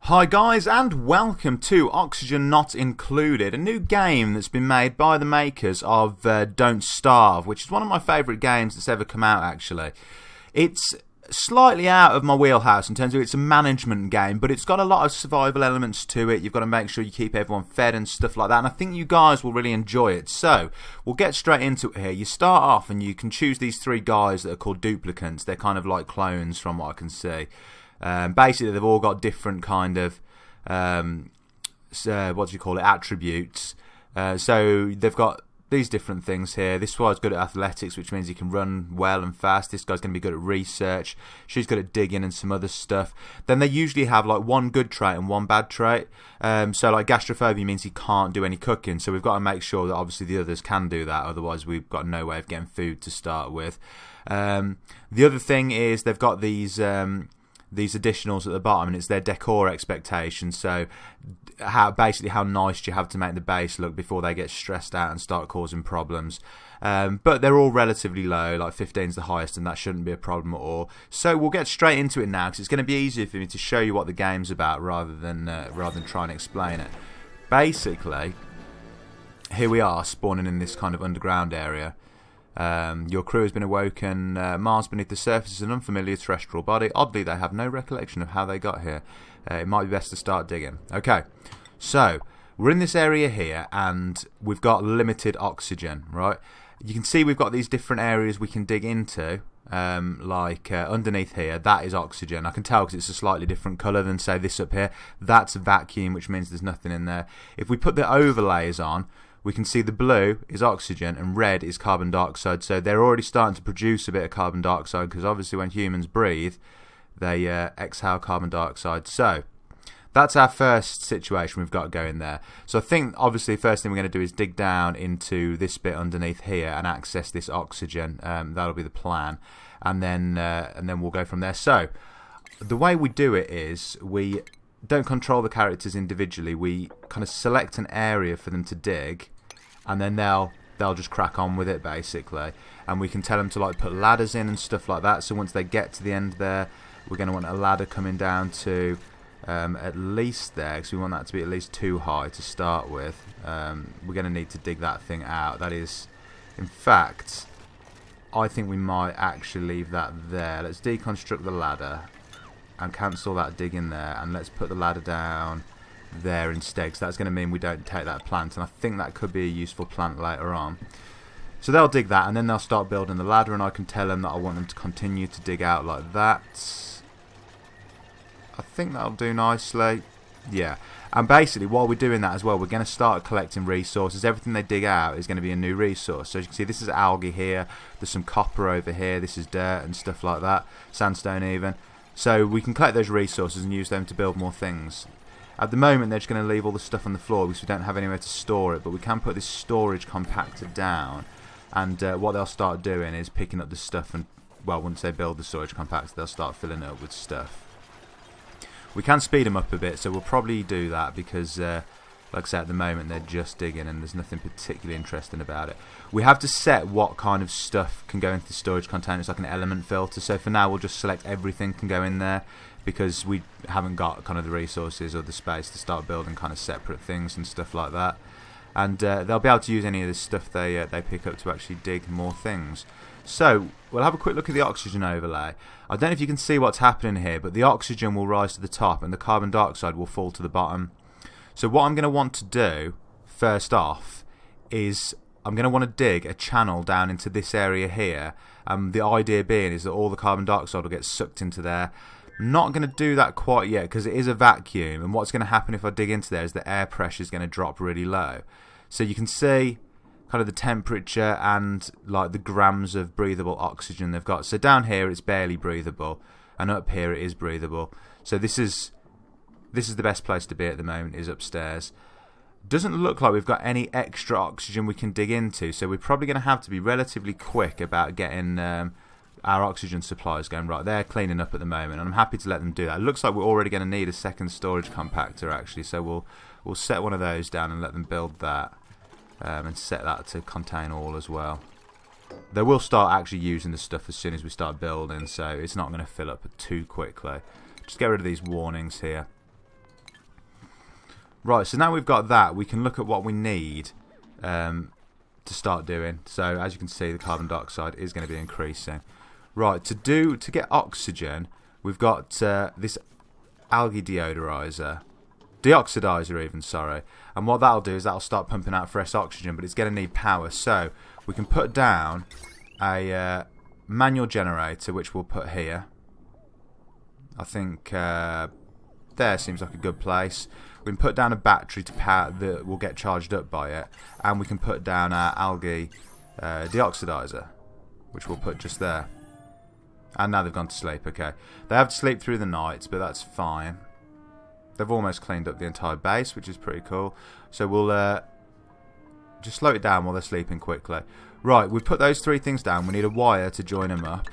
Hi guys, and welcome to Oxygen Not Included, a new game that's been made by the makers of Don't Starve, which is one of my favourite games that's ever come out actually. It's slightly out of my wheelhouse in terms of it's a management game, but it's got a lot of survival elements to it. You've got to make sure you keep everyone fed and stuff like that, and I think you guys will really enjoy it. So, we'll get straight into it here. You start off and you can choose these three guys that are called duplicants. They're kind of like clones from what I can see. Basically, they've all got different kind of attributes. So they've got these different things here. This guy's good at athletics, which means he can run well and fast. This guy's going to be good at research. She's good at digging and some other stuff. Then they usually have like one good trait and one bad trait. So like gastrophobia means he can't do any cooking. So we've got to make sure that obviously the others can do that. Otherwise, we've got no way of getting food to start with. The other thing is they've got these additionals at the bottom, and it's their decor expectations. So how nice do you have to make the base look before they get stressed out and start causing problems. But they're all relatively low, like 15 is the highest, and that shouldn't be a problem at all. So we'll get straight into it now, because it's going to be easier for me to show you what the game's about rather than try and explain it. Basically, here we are spawning in this kind of underground area. Your crew has been awoken. Mars beneath the surface is an unfamiliar terrestrial body. Oddly, they have no recollection of how they got here. It might be best to start digging. Okay, so we're in this area here, and we've got limited oxygen, right? You can see we've got these different areas we can dig into, underneath here. That is oxygen. I can tell because it's a slightly different colour than, say, this up here. That's a vacuum, which means there's nothing in there. If we put the overlays on, we can see the blue is oxygen and red is carbon dioxide. So they're already starting to produce a bit of carbon dioxide, because obviously when humans breathe, they exhale carbon dioxide. So that's our first situation we've got going there. So I think obviously the first thing we're going to do is dig down into this bit underneath here and access this oxygen. That'll be the plan, and then we'll go from there. So the way we do it is we don't control the characters individually. We kind of select an area for them to dig, and then they'll just crack on with it basically. And we can tell them to like put ladders in and stuff like that. So once they get to the end there, we're going to want a ladder coming down to at least there, because we want that to be at least 2 high to start with. We're going to need to dig that thing out. That is, in fact, I think we might actually leave that there. Let's deconstruct the ladder and cancel that dig in there, and let's put the ladder down there instead, because that's going to mean we don't take that plant, and I think that could be a useful plant later on. So they'll dig that, and then they'll start building the ladder, and I can tell them that I want them to continue to dig out like that. I think that'll do nicely. Yeah, and basically while we're doing that as well, we're going to start collecting resources. Everything they dig out is going to be a new resource. So as you can see, this is algae here, there's some copper over here, this is dirt and stuff like that, sandstone even. So we can collect those resources and use them to build more things. At the moment they're just going to leave all the stuff on the floor because we don't have anywhere to store it, but we can put this storage compactor down, and what they'll start doing is picking up the stuff, and well, once they build the storage compactor they'll start filling it up with stuff. We can speed them up a bit, so we'll probably do that because like I said, at the moment they're just digging and there's nothing particularly interesting about it. We have to set what kind of stuff can go into the storage container. It's like an element filter, so for now we'll just select everything can go in there, because we haven't got kind of the resources or the space to start building kind of separate things and stuff like that. And they'll be able to use any of this stuff they pick up to actually dig more things. So we'll have a quick look at the oxygen overlay. I don't know if you can see what's happening here, but the oxygen will rise to the top and the carbon dioxide will fall to the bottom. So what I'm going to want to do first off is I'm going to want to dig a channel down into this area here. The idea being is that all the carbon dioxide will get sucked into there. I'm not going to do that quite yet because it is a vacuum, and what's going to happen if I dig into there is the air pressure is going to drop really low. So you can see kind of the temperature and like the grams of breathable oxygen they've got. So down here it's barely breathable, and up here it is breathable. So this is the best place to be at the moment, is upstairs. Doesn't look like we've got any extra oxygen we can dig into, so we're probably going to have to be relatively quick about getting our oxygen supplies going. Right, they're cleaning up at the moment, and I'm happy to let them do that. It looks like we're already going to need a second storage compactor actually, so we'll set one of those down and let them build that, and set that to contain all as well. They will start actually using the stuff as soon as we start building, so it's not going to fill up too quickly. Just get rid of these warnings here. Right, so now we've got that, we can look at what we need to start doing. So as you can see, the carbon dioxide is going to be increasing. Right, to get oxygen, we've got this algae deodorizer. Deoxidizer even, sorry. And what that'll do is that'll start pumping out fresh oxygen, but it's going to need power. So we can put down a manual generator, which we'll put here. I think there seems like a good place. We can put down a battery to power that will get charged up by it, and we can put down our algae deoxidizer, which we'll put just there. And now they've gone to sleep. Okay, they have to sleep through the night, but that's fine. They've almost cleaned up the entire base, which is pretty cool. So we'll just slow it down while they're sleeping quickly. Right, we've put those 3 things down. We need a wire to join them up.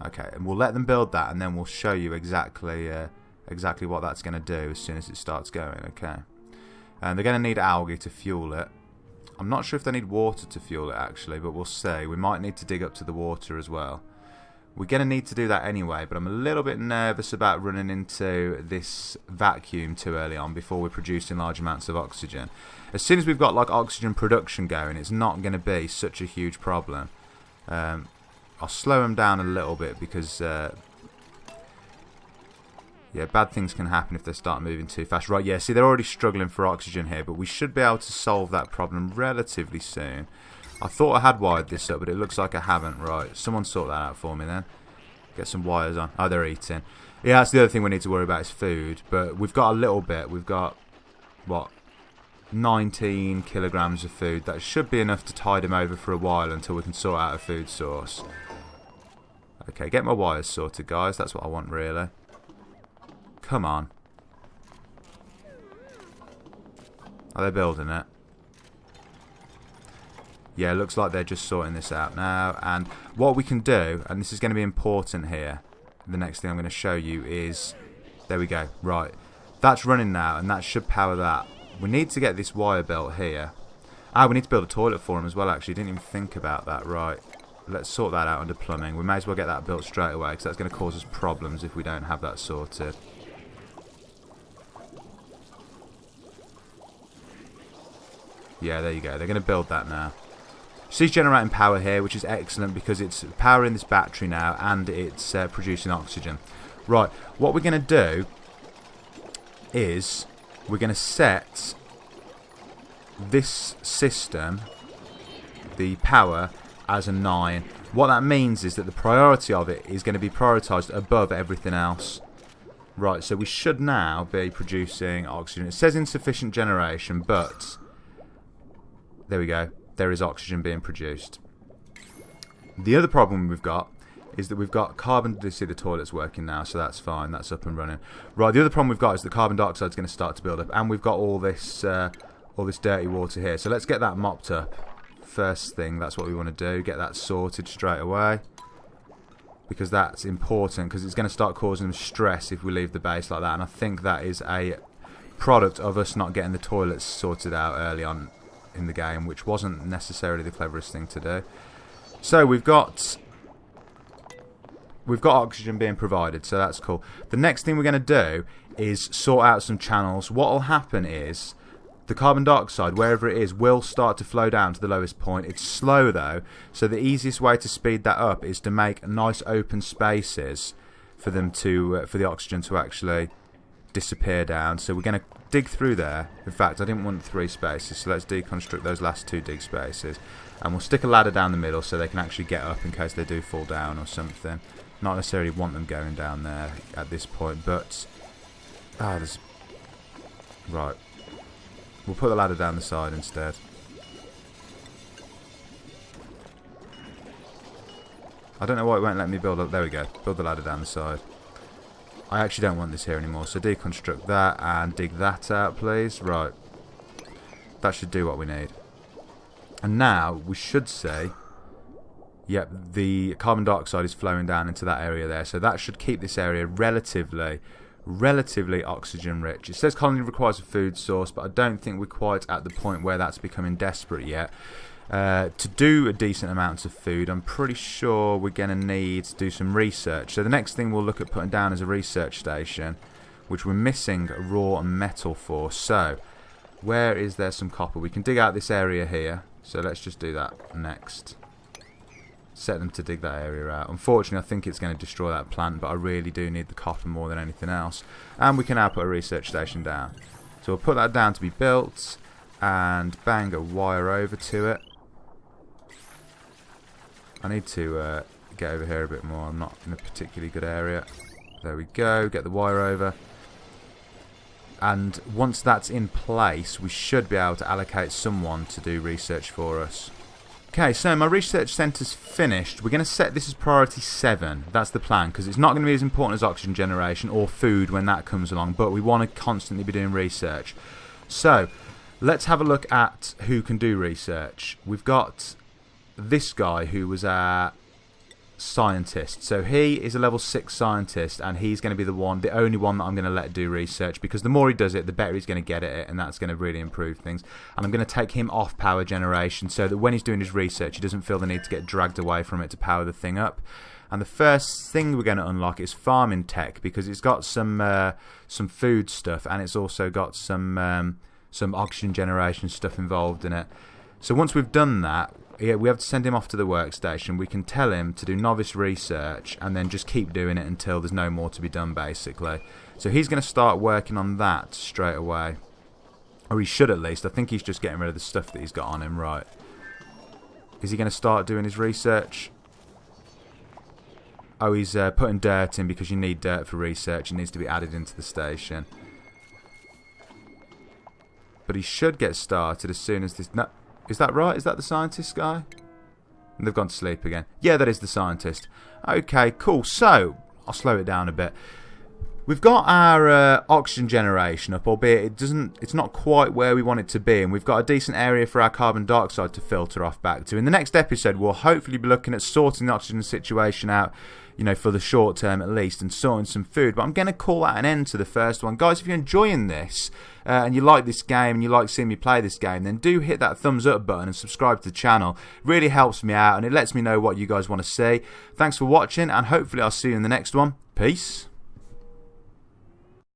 Okay, and we'll let them build that, and then we'll show you exactly what that's going to do as soon as it starts going. Okay, and they're going to need algae to fuel it. I'm not sure if they need water to fuel it actually, but we'll see. We might need to dig up to the water as well. We're going to need to do that anyway, but I'm a little bit nervous about running into this vacuum too early on before we're producing large amounts of oxygen. As soon as we've got like oxygen production going, it's not going to be such a huge problem. I'll slow them down a little bit because yeah, bad things can happen if they start moving too fast. Right, yeah, see, they're already struggling for oxygen here, but we should be able to solve that problem relatively soon. I thought I had wired this up, but it looks like I haven't. Right, someone sort that out for me then. Get some wires on. Oh, they're eating. Yeah, that's the other thing we need to worry about is food. But we've got a little bit. We've got, what, 19 kilograms of food. That should be enough to tide them over for a while until we can sort out a food source. Okay, get my wires sorted, guys. That's what I want, really. Come on. Are they building it? Yeah, looks like they're just sorting this out now. And what we can do, and this is going to be important here, the next thing I'm going to show you is, there we go, right. That's running now, and that should power that. We need to get this wire built here. Ah, we need to build a toilet for him as well, actually. Didn't even think about that, right. Let's sort that out under plumbing. We may as well get that built straight away, because that's going to cause us problems if we don't have that sorted. Yeah, there you go. They're going to build that now. She's generating power here, which is excellent because it's powering this battery now and it's producing oxygen. Right, what we're going to do is we're going to set this system, the power, as a 9. What that means is that the priority of it is going to be prioritised above everything else. Right, so we should now be producing oxygen. It says insufficient generation, but there we go. There is oxygen being produced. The other problem we've got is that we've got carbon. You see the toilet's working now, so that's fine. That's up and running. Right, the other problem we've got is the carbon dioxide is going to start to build up, and we've got all this dirty water here. So let's get that mopped up. First thing, that's what we want to do. Get that sorted straight away, because that's important, because it's going to start causing them stress if we leave the base like that. And I think that is a product of us not getting the toilets sorted out early on in the game, which wasn't necessarily the cleverest thing to do. So we've got oxygen being provided, so that's cool. The next thing we're going to do is sort out some channels. What will happen is the carbon dioxide, wherever it is, will start to flow down to the lowest point. It's slow though, so the easiest way to speed that up is to make nice open spaces for them to for the oxygen to actually disappear down. So we're going to dig through there. In fact, I didn't want 3 spaces, so let's deconstruct those last 2 dig spaces, and we'll stick a ladder down the middle so they can actually get up in case they do fall down or something. Not necessarily want them going down there at this point, but there's right. We'll put the ladder down the side instead. I don't know why it won't let me build up. There we go. Build the ladder down the side. I actually don't want this here anymore, so deconstruct that and dig that out, please. Right. That should do what we need. And now we should say, yep, the carbon dioxide is flowing down into that area there, so that should keep this area relatively oxygen rich. It says colony requires a food source, but I don't think we're quite at the point where that's becoming desperate yet. To do a decent amount of food, I'm pretty sure we're going to need to do some research. So the next thing we'll look at putting down as a research station which we're missing raw metal for. So, where is there some copper? We can dig out this area here. So let's just do that next. Set them to dig that area out. Unfortunately, I think it's going to destroy that plant, but I really do need the copper more than anything else. And we can now put a research station down. So we'll put that down to be built, and bang a wire over to it. I need to get over here a bit more. I'm not in a particularly good area. There we go. Get the wire over. And once that's in place, we should be able to allocate someone to do research for us. Okay, so my research centre's finished. We're going to set this as priority 7. That's the plan, because it's not going to be as important as oxygen generation or food when that comes along, but we want to constantly be doing research. So, let's have a look at who can do research. We've got this guy who was our scientist. So he is a level 6 scientist, and he's going to be the only one that I'm going to let do research, because the more he does it, the better he's going to get at it, and that's going to really improve things. And I'm going to take him off power generation so that when he's doing his research, he doesn't feel the need to get dragged away from it to power the thing up. And the first thing we're going to unlock is farming tech, because it's got some food stuff, and it's also got some oxygen generation stuff involved in it. So once we've done that, we have to send him off to the workstation. We can tell him to do novice research and then just keep doing it until there's no more to be done, basically. So he's going to start working on that straight away. Or he should, at least. I think he's just getting rid of the stuff that he's got on him, right. Is he going to start doing his research? Oh, he's putting dirt in, because you need dirt for research. It needs to be added into the station. But he should get started as soon as this... No, is that right? Is that the scientist guy? And they've gone to sleep again. Yeah, that is the scientist. Okay, cool. So, I'll slow it down a bit. We've got our oxygen generation up, albeit it's not quite where we want it to be, and we've got a decent area for our carbon dioxide to filter off back to. In the next episode, we'll hopefully be looking at sorting the oxygen situation out, you know, for the short term at least, and sorting some food. But I'm going to call that an end to the first one. Guys, if you're enjoying this, and you like this game, and you like seeing me play this game, then do hit that thumbs up button and subscribe to the channel. It really helps me out, and it lets me know what you guys want to see. Thanks for watching, and hopefully I'll see you in the next one. Peace.